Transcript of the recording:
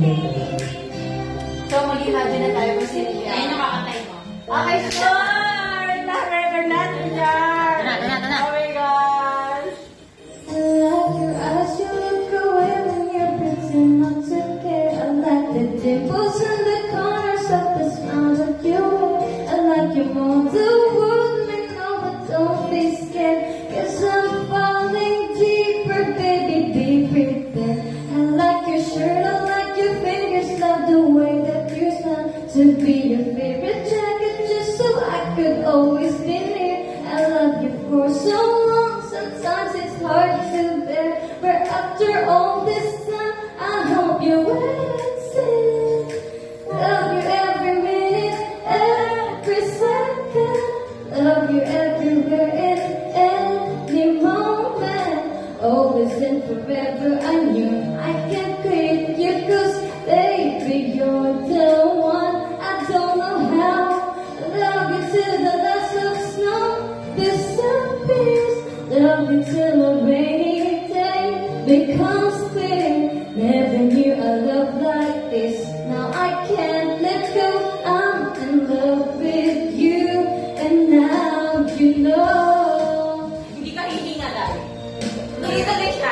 So, mag-imagine na tayo kung sino yan. Ayun, nakakatay mo. Okay, start! Na-record natin yan! Tana. Oh my gosh! I like your eyes, you look away when you're pretend not to care. I like the dimples in the corners of the smile that you wear. I like you more, the world may know, but don't be scared. 'Cause I'm falling deeper, baby, be prepared. I like your shirt, I like your fingers, love the way that you smile. To be your favorite jacket, just so I could always be near. I love you for so long, sometimes it's hard to bear. But after all this time, I hope you will accept. Love you every minute, every second. Love you everywhere in any moment. Always and forever, I knew I can't quit you, 'cause baby, you're the one. I don't know how. Love you till the last of snow disappears. Love you till a rainy day becomes clear. Never knew a love like this. Now I can't let go. I'm in love with you, and now you know. Hindi ka hihinga dahil. Tuloy-tuloy siya.